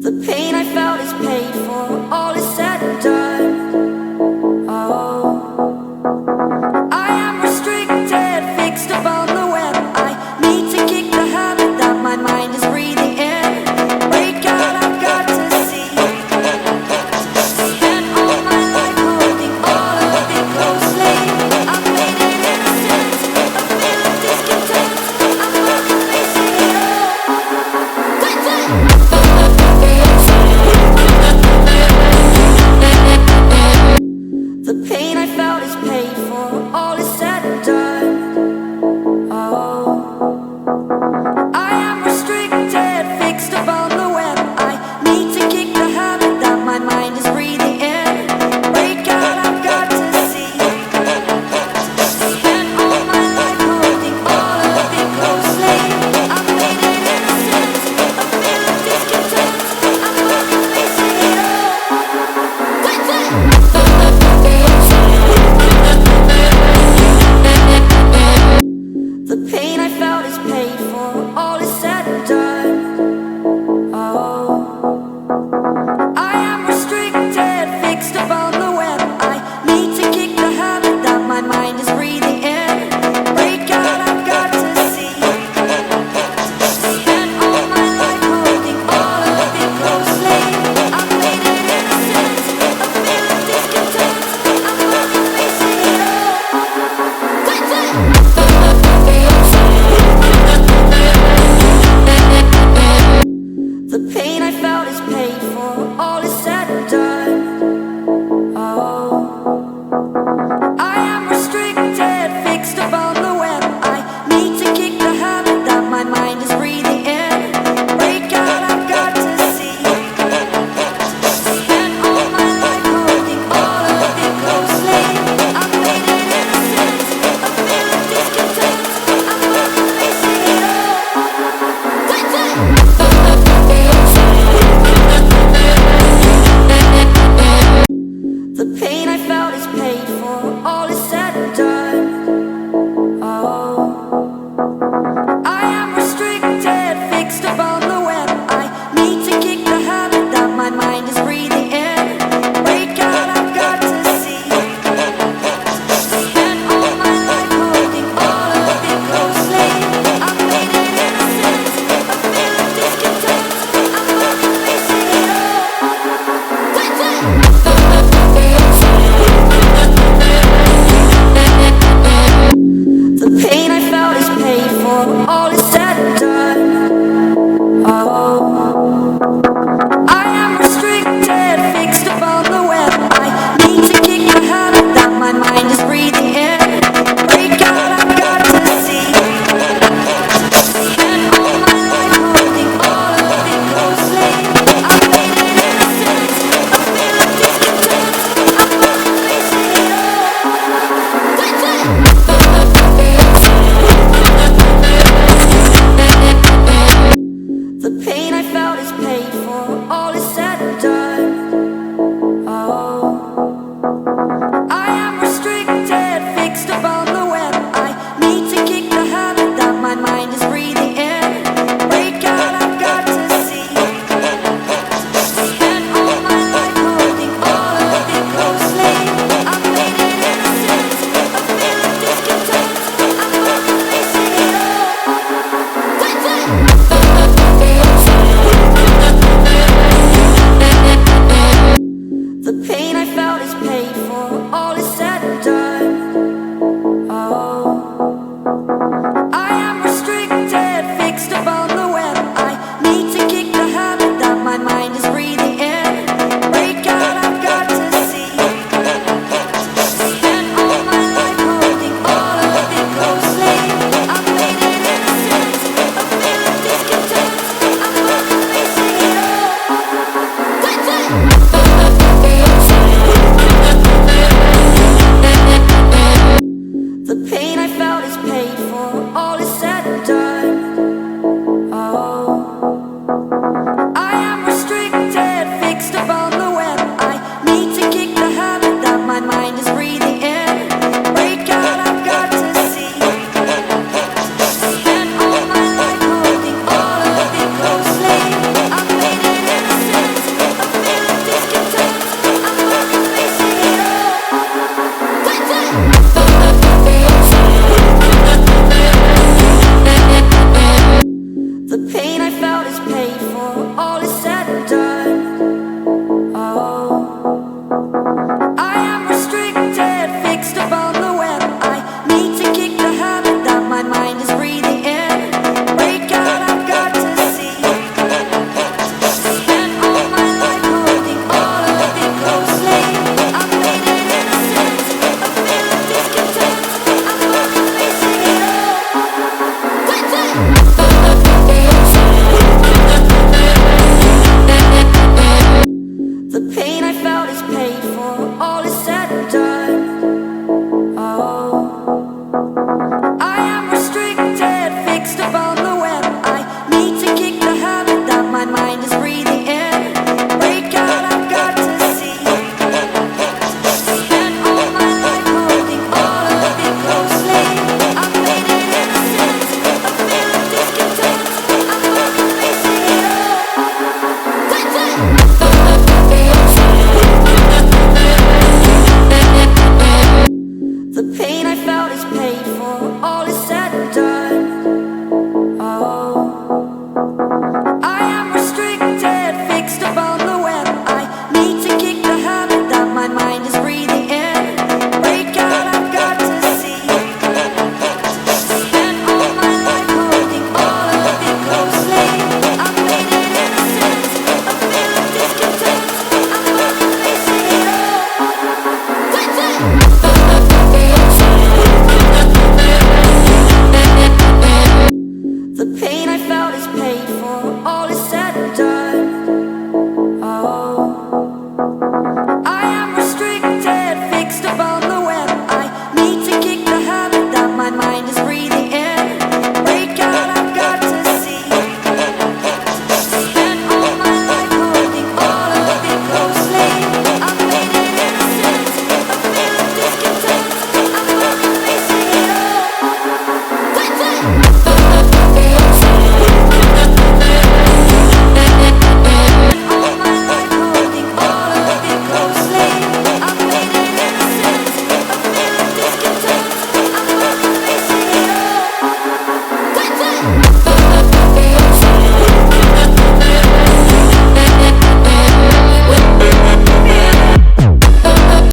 The pain I felt is paid for, all is said and done. Oh, I am restricted, fixed upon the web. I need to kick the habit that my mind is breathing in. Break out, I've got to see. Spent all my life holding all of it closely. I've made it innocent, a feel of discontent. I'm not facing it all. The pain I felt is paid for, all is said and done. Oh, I am restricted, fixed upon the web. I need to kick the habit that my mind is breathing in. Break out, I've got to see. Spent all my life holding all of it closely. I've made it innocent, a feel of discontent. I'm not facing it all. The pain I felt is paid for, all is said and done. Oh, I am restricted, fixed upon the web. I need to kick the habit that my mind is breathing in. Break out, I've got to see. Spent all my life holding all of it closely. I've made it innocent, a feel of discontent. I'm not facing it all. The pain I felt is paid for, all is said and done. Oh, I am restricted, fixed upon the web. I need to kick the habit that my mind is breathing in. Break out, I've got to see. Spent all my life holding all of it closely. I've made it innocent, a feel of discontent. I'm not facing it all. The pain I felt is paid for, all is said and done. Oh, I am restricted, fixed upon the web. I need to kick the habit that my mind is breathing in. Break out, I've got to see. Spent all my life holding all of it closely. I've made it innocent, a feel of discontent. I'm not facing it all. The pain I felt is paid for, all is said and done. Oh, I am restricted, fixed upon the web. I need to kick the habit that my mind is breathing in. Break out, I've got to see. Spent all my life holding all of it closely. I've made it innocent, a feel of discontent. I'm not facing it all. The pain I felt is paid for.